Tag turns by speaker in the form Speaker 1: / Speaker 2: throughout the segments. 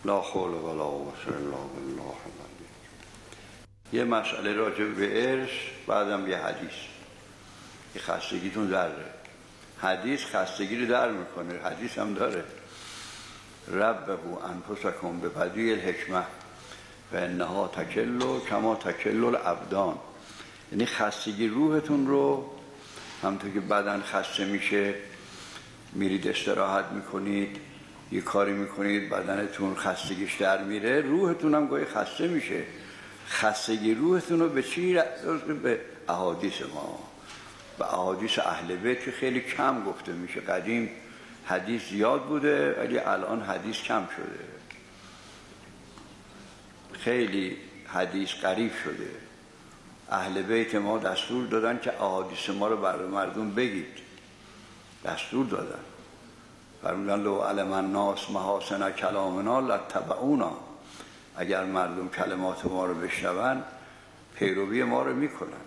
Speaker 1: لا حول ولا قوة الا بالله. یه مسئله راجع به ارث، بعدم یه حدیث. یه خستگیتون داره. حدیث خستگی رو در میکنه، حدیث هم داره. ربهو انفسکم ببدیع الحکمه و انها تکل کما تکل الابدان. یعنی خستگی روحتون رو، همونطور که بدن خسته میشه میرید استراحت میکنید، یه کاری میکنید بدنتون خستگیش در میره، روحتون هم گاهی خسته میشه. خستگی روحتون رو به چی؟ به احادیث ما، به احادیث اهل بیت که خیلی کم گفته میشه. قدیم حدیث زیاد بوده ولی الان حدیث کم شده، خیلی حدیث غریب شده. اهل بیت ما دستور دادن که احادیث ما رو برای مردم بگید، دستور دادن. فرمودن لو علم الناس محاسن کلامنا لاتبعونا. اگر مردم کلمات ما رو بشنون پیروی ما رو میکنن،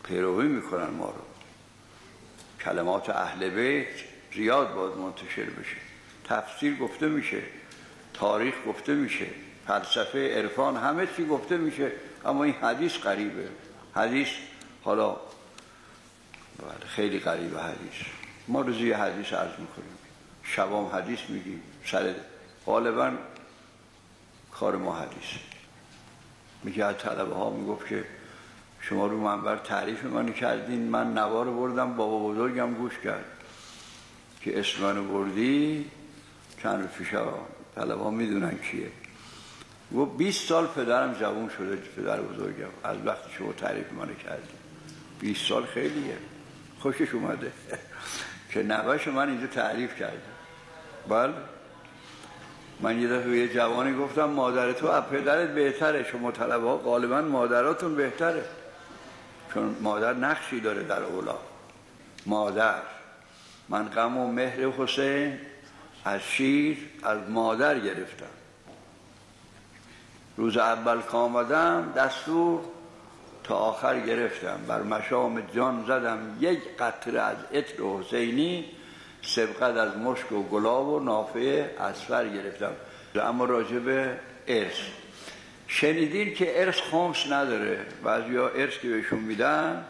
Speaker 1: پیروی میکنن ما رو. کلمات اهل بیت زیاد باید منتشر بشه، تفسیر گفته میشه، تاریخ گفته میشه، فلسفه، عرفان، همه چی گفته میشه. اما این حدیث غریبه. حدیث حالا خیلی غریبه حدیث. ما روزی یه حدیث عرض میکنیم، شبام حدیث میگیم، سر غالبا کار ما حدیث. میگه از طلبه ها میگفت که شما رو منبر تعریف منو کردین، من نوار بردم، بابا بزرگم گوش کرد که اسم منو بردی چند روز پیش. طلبه ها میدونن کیه. و 20 سال پدرم جوان شده، پدر بزرگم، از وقتی شما تعریف منو کردین. 20 سال خیلیه. خوشش اومده که نوهش من اینجا تعریف کرده. بله، من یه دفعه یه جوانی گفتم مادر تو از پدرت بهتره. شما طلبه ها غالبا مادراتون بهتره، چون مادر نقشی داره در اولاد. مادر، من غم و مهر حسین از شیر از مادر گرفتم. روز اول که آمدم دستور تا آخر گرفتم، بر مشام جان زدم یک قطره از عطر حسینی، سبقت از مشک و گلاب و نافه اصفر گرفتم. اما راجع به ارث شنیدین که ارث خمس نداره. بعضیا ارث که بهشون میدن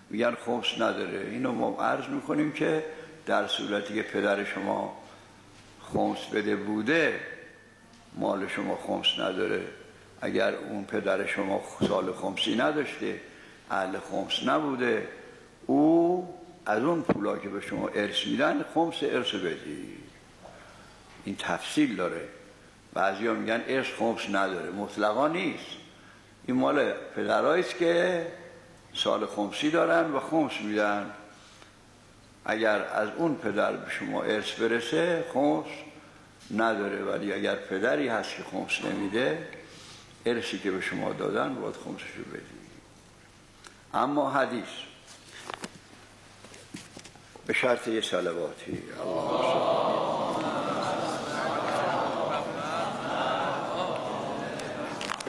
Speaker 1: میگن خمس نداره. اینو ما عرض میکنیم که در صورتی که پدر شما خمس بده بوده، مال شما خمس نداره. اگر اون پدر شما سال خمسی نداشته، اهل خمس نبوده، او از اون پولا که به شما ارث میدن خمس ارث بدی. این تفصیل داره. بعضیا میگن ارث خمس نداره، مطلقا نیست. این مال پدراییست که سال خمسی دارن و خمس میدن. اگر از اون پدر به شما ارث برسه خمس نداره، ولی اگر پدری هست که خمس نمیده، ارثی که به شما دادن باید خمسشو بدی. اما حدیث به شرط یه صلواتی.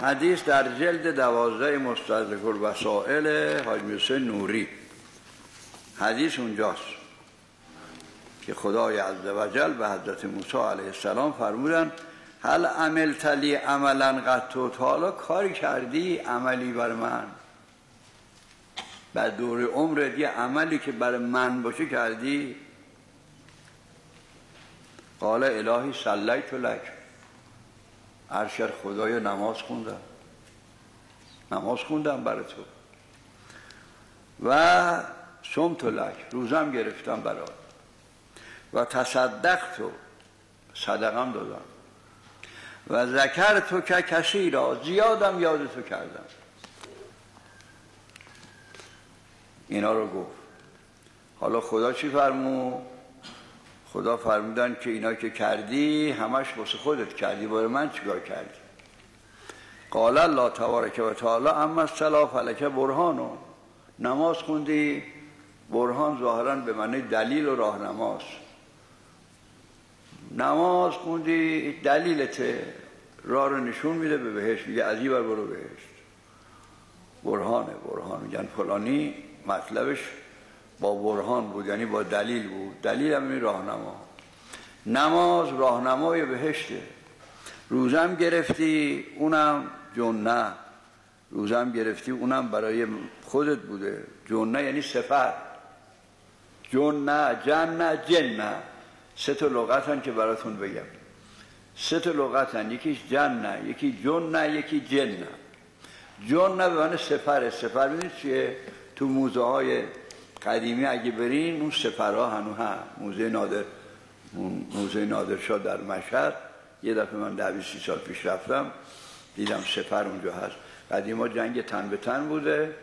Speaker 1: حدیث در جلد 12 مستدرک الوسائل حاج موسی نوری. حدیث اونجاست که خدای عزوجل به حضرت موسی علیه السلام فرمودن هل عملت لی عملا قط؟ تا حالا کاری کردی عملی بر من؟ بعد دور عمرت یه عملی که برای من باشه کردی؟ قال الهی صلیت لک. ارشد خدایا نماز خوندم، نماز خوندم برای تو. و صمت لک، روزم گرفتم برات. و تصدقت، صدقم دادم. و ذکرت که کثیرا، زیادم یاد تو کردم. اینا رو گفت. حالا خدا چی فرمود؟ خدا فرمودن که اینا که کردی همش واسه خودت کردی، برای من چیکار کردی؟ قال الله تبارک و تعالی اما الصلاة فلک برهان. نماز خوندی، برهان ظاهرا به معنی دلیل و راهنماست. نماز خوندی دلیلته، راه رو نشون میده به بهشت، میگه از این ور برو بهشت. برهانه، برهان میگن فلانی مطلبش با برهان بود، یعنی با دلیل بود. دلیل هم این راهنما. نماز راهنمای بهشته. روزم گرفتی اونم جنه، روزم گرفتی اونم برای خودت بوده. جنه یعنی سفر، جنه، جنه، جنه، سه تا لغتن که براتون بگم. سه تا لغتن، یکیش جنه، یکی جنه، یکی جنه. جنه به معنی سفره. سفر میدونید چیه؟ تو موزه های قدیمی اگه برین اون سفرها هنو هم. موزه نادرشاه در مشهد یه دفعه من 20 سال پیش رفتم دیدم سفر اونجا هست. قدیما جنگ تن به تن بوده،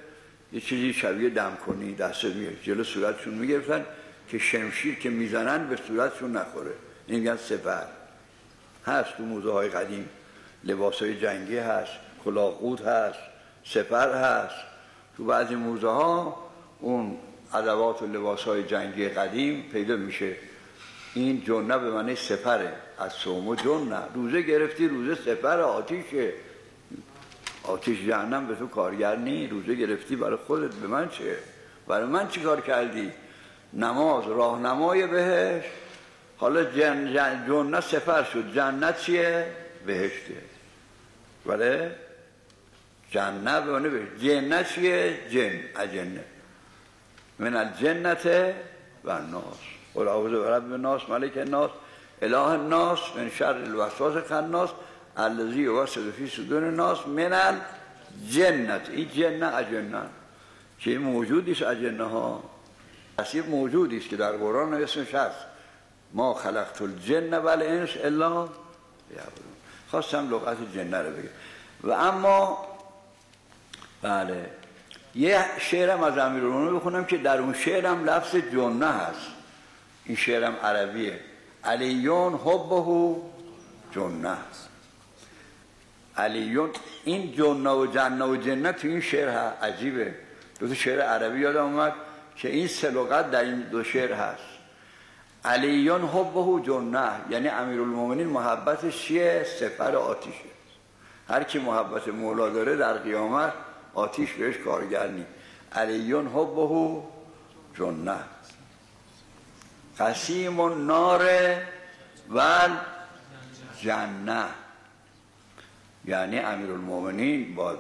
Speaker 1: یه چیزی شبیه دم کنی دسته میگرفت جلو صورتشون میگرفتن که شمشیر که میزنن به صورتشون نخوره. این میگن سفر. هست تو موزه های قدیم لباس های جنگی هست، کلاهخود هست، سپر هست. تو بعضی موزه ها اون ادوات و لباس های جنگی قدیم پیدا میشه. این جنه به معنی سپره، از سوم جنه. روزه گرفتی، روزه سپر آتیشه، آتیش جهنم به تو کارگر نی. روزه گرفتی برای خودت، به من چه؟ برای من چی کار کردی؟ نماز راهنمای بهشت. حالا جنه سفر شد، جنت چیه؟ بهشته. بله؟ جنه به معنی بهشت. جنه چیه؟ جن، اجنه. من الجنت و الناس. قل اعوذ برب الناس ملک الناس اله الناس من شر الوسواس الخناس الذی یوسوس فی صدور الناس من الجنت. این جنه اجنه که موجودی است. اجنه ها اصیب موجودی است که در قرآن اسمش هست ما خلقت الجن والانس الا یعبدون. خواستم لغت جنه رو بگم. و اما بله یه شعرم از امیرالمومنین بخونم که در اون شعرم لفظ جنه هست. این شعرم عربیه. علیون حبه جنه. علیون، این جنه و جنه و جنه تو این شعر هست. عجیبه. دو تا شعر عربی یادم اومد که این سه لغت در این دو شعر هست. علیون حبه جنه یعنی امیرالمومنین محبتش چیه؟ سپر آتیشه. هر کی محبت مولا داره در قیامت آتیش بهش کارگر نی. علیون حبه جنه قسیم النار و جنه. یعنی امیرالمومنین با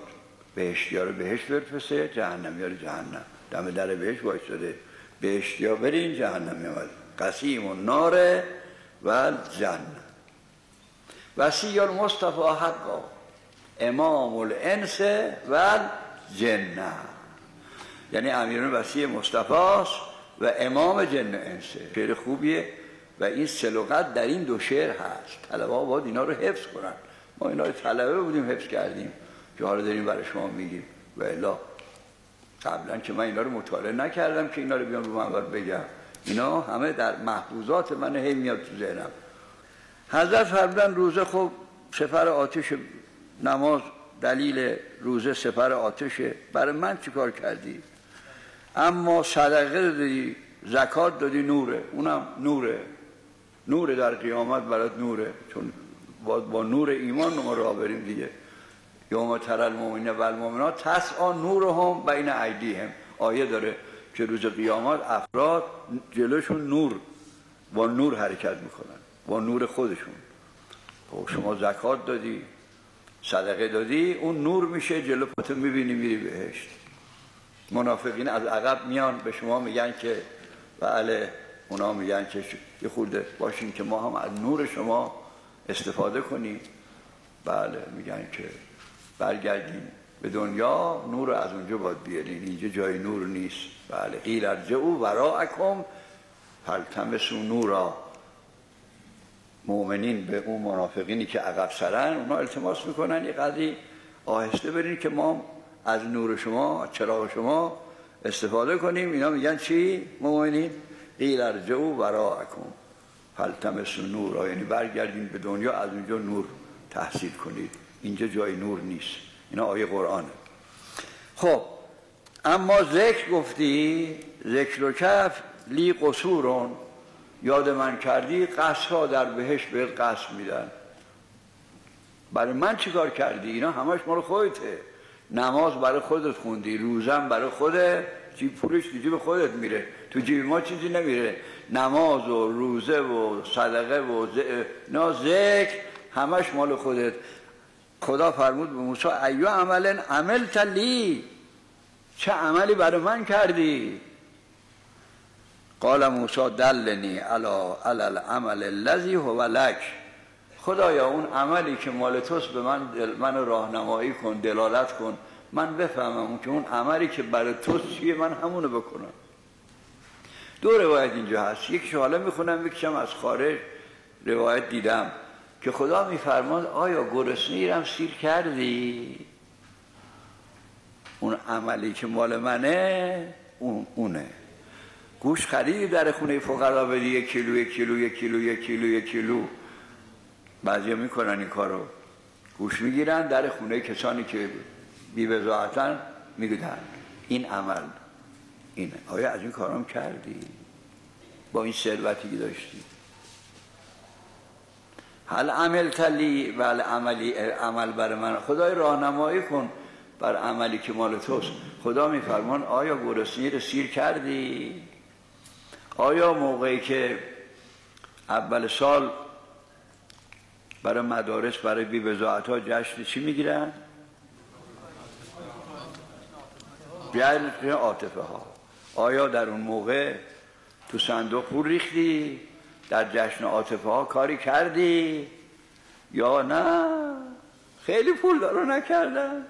Speaker 1: بهشتیار بهشت برفسه، جهنمیار جهنم. دم در بهشت وایساده، بهشتیا برین، جهنمی آمد. قسیم النار و جنه. وصی المصطفى حقا امام الانس و جنه. یعنی امیران وصی مصطفی است و امام جن انسه. شعر خوبیه و این سه لغت در این دو شعر هست. طلبه ها باید اینا رو حفظ کنن. ما اینا رو طلبه بودیم حفظ کردیم که حالا داریم برای شما میگیم. و الا قبلا که من اینا رو مطالعه نکردم که اینا رو بیان رو منبر بگم. اینا همه در محفوظات من هی میاد تو ذهنم. حضرت فرمودن روزه خب سپر آتش، نماز دلیل روزه سپر آتشه. برای من چی کار کردی؟ اما صدقه دادی، زکات دادی، نوره. اونم نوره. نوره در قیامت برات نوره. چون با نور ایمان ما راه بریم دیگه. یوم تری المؤمنین و المؤمنات تسعی نورهم بین ایدیهم. آیه داره که روز قیامت افراد جلوشون نور، با نور حرکت میکنن، با نور خودشون. خب شما زکات دادی، صدقه دادی، اون نور میشه، جلو پاتو میبینی میری بهشت. منافقین از عقب میان به شما میگن که بله، اونا میگن که یه خورده باشین که ما هم از نور شما استفاده کنیم. بله، میگن که برگردین به دنیا، نور از اونجا باید بیارین، اینجا جای نور نیست. بله، قیل ارجعوا وراءکم فالتمسوا نورا. مؤمنین به اون منافقینی که عقب سرن اونا التماس میکنن یه قدری آهسته برین که ما از نور شما، چراغ شما استفاده کنیم. اینا میگن چی؟ مؤمنین قیل ارجعوا وراءکم فالتمسوا نورا، یعنی برگردین به دنیا، از اونجا نور تحصیل کنید، اینجا جای نور نیست. اینا آیه قرآنه. خب اما ذکر گفتی، ذکر و کف لی قصورون، یاد من کردی، قصرها در بهشت بهت قصر میدن. برای من چی کار کردی؟ اینا همش مال خودته. نماز برای خودت خوندی، روزم برای خودت، جیب پولش تو جیب خودت میره، تو جیب ما چیزی نمیره. نماز و روزه و صدقه و ذکر همش مال خودت. خدا فرمود به موسی ایو عمل عملت لی، چه عملی برای من کردی؟ قال موسی دلنی علی العمل الذی هو لک، خدایا اون عملی که مال توست به من راهنمایی کن، دلالت کن، من بفهمم که اون عملی که برای توست چیه، من همونو بکنم. دو روایت اینجا هست، یکیش حالا میخونم، یکیشم از خارج روایت دیدم که خدا میفرماد آیا گرسنه‌ای رم سیر کردی؟ اون عملی که مال منه اونه. گوش خریدی در خونه فقرا بدی 1 کیلو 1 کیلو 1 کیلو 1 کیلو 1 کیلو، بعضیا میکنن این کارو، گوش میگیرن در خونه کسانی که بی‌وضاحتن میگن این عمل اینه. آیا از این کارام کردی با این ثروتی که داشتی؟ هل عملت لی و عمل بر من، خدای راهنمایی کن بر عملی که مال توست. خدا میفرمان آیا گرسنه‌ای رو سیر کردی؟ آیا موقعی که اول سال برای مدارس برای بی‌وضاحت‌ها جشن چی میگیرن؟ جشن عاطفه ها. آیا در اون موقع تو صندوق پول ریختی؟ در جشن عاطفه ها کاری کردی؟ یا نه خیلی پول دارو نکردن،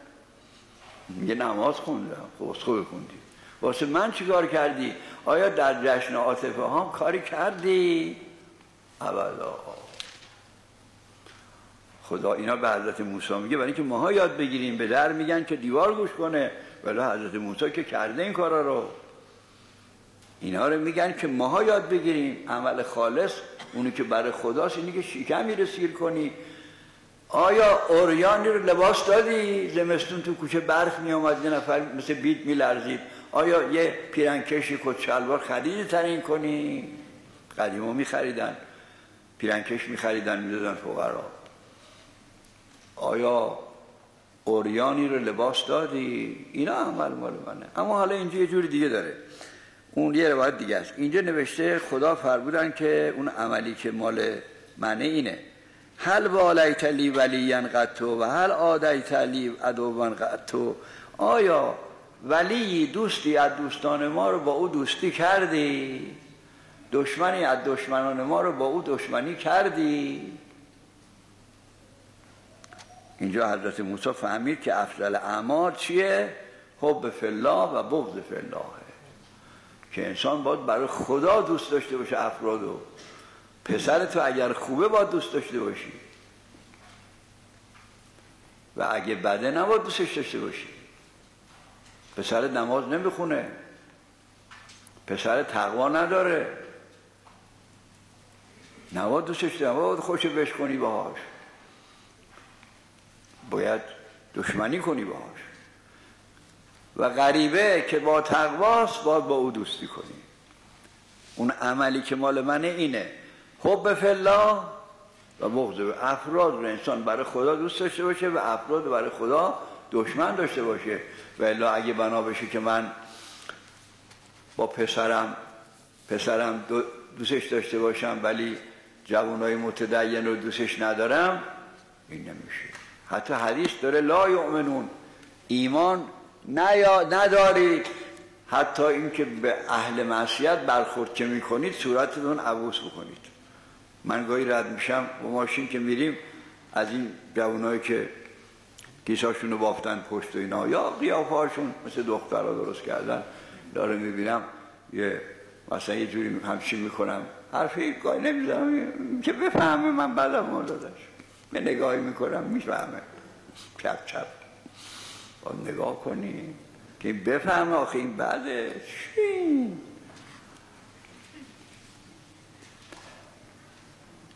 Speaker 1: میگه نماز خوندم. خب خوب خوندی، واسه من چی کار کردی؟ آیا در جشن عاطفه ها کاری کردی؟ ابدا. خدا اینا به حضرت موسی میگه برای اینکه ماها یاد بگیریم. به در میگن که دیوار گوش کنه، ولی حضرت موسی که کرده این کارا رو. اینا رو میگن که ماها یاد بگیریم. عمل خالص اونی که برای خداست اینی که شکمی رو سیر کنی. آیا عریانی رو لباس دادی؟ زمستون تو کوچه برف می اومد، یه نفر مثل بیت می لرزید، آیا یه پیرنکشی کت شلوار خریدی ترین کنی؟ قدیما می خریدن پیرنکش، می خریدن می دادن فقرا. آیا عریانی رو لباس دادی؟ اینا عمل مال منه. اما حالا اینجا یه جوری دیگه داره، اون یه روایت دیگه است. اینجا نوشته خدا فرمودن که اون عملی که مال منه اینه: هل والیت لی ولیا قطو و هل آدیت لی عدوا قطو، آیا ولی دوستی از دوستان ما رو با او دوستی کردی؟ دشمنی از دشمنان ما رو با او دشمنی کردی؟ اینجا حضرت موسی فهمید که افضل اعمال چیه؟ حب فی الله و بغض فی الله، که انسان باید برای خدا دوست داشته باشه افرادو. پسر تو اگر خوبه باید دوست داشته باشی و اگه بده نباید دوستش داشته باشی. پسر نماز نمیخونه، پسر تقوا نداره، نباید دوستش داشته، نباید خوش بش کنی باهاش، باید دشمنی کنی باهاش. و غریبه که با تقواست باید با او دوستی کنی. اون عملی که مال منه اینه: حب فی الله و بغض. افراد رو انسان برای خدا دوست داشته باشه و افراد رو برای خدا دشمن داشته باشه. و الا اگه بنا بشه که من با پسرم دوستش داشته باشم ولی جوانای متدین رو دوستش ندارم، این نمیشه. حتی حدیث داره لا یؤمنون، ایمان نداری حتی اینکه به اهل معصیت برخورد که میکنید صورتتون عبوس بکنید. من گاهی رد میشم با ماشین که میریم، از این جوانایی که کیساشون رو بافتن پشت و اینا یا قیافه هاشون مثل دخترها درست کردن داره میبینم، یه مثلا یه جوری همچین میکنم، حرفی گاهی نمیزنم که بفهمه من بعدم موردش به نگاهی میکنم میفهمه، چپ چپ باید نگاه کنی که بفهمه آخه این بعده چی.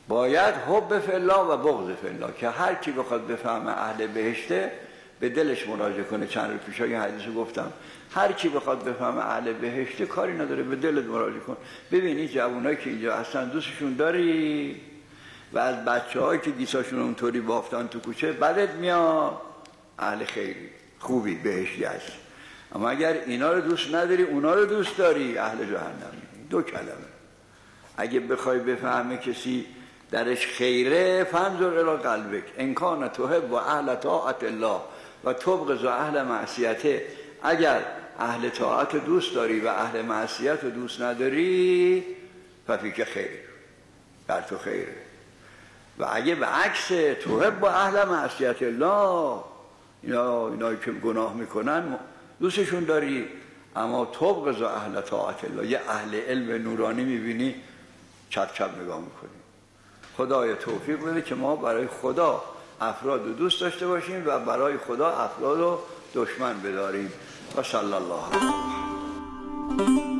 Speaker 1: باید حب فی الله و بغض فی الله، که هر کی بخواد بفهمه اهل بهشته به دلش مراجعه کنه. چند روز پیش این حدیثو گفتم، هر کی بخواد بفهمه اهل بهشته کاری نداره، به دلت مراجعه کن. ببینی جوانایی که اینجا هستن دوستشون داری و از بچه‌هایی که گیساشون اونطوری بافتن تو کوچه بدت میاد، اهل خیری خوبی بهشتی هست. اما اگر اینا رو دوست نداری اونا رو دوست داری، اهل جهنمی. دو کلمه. اگه بخوای بفهمه کسی درش خیره فانظر الی قلبک ان کان تحب و اهل طاعت الله و تبغض اهل معصیته. اگر اهل طاعت دوست داری و اهل معصیت رو دوست نداری ففیک خیر، در تو خیره. و اگه به عکس تحب و اهل معصیت الله، اینایی که گناه میکنن دوستشون داری، اما تبغض اهل طاعت الله، یه اهل علم نورانی میبینی چپ چپ نگاه میکنی. خدای توفیق بده که ما برای خدا افراد رو دوست داشته باشیم و برای خدا افراد رو دشمن بداریم. و صلی الله علیه و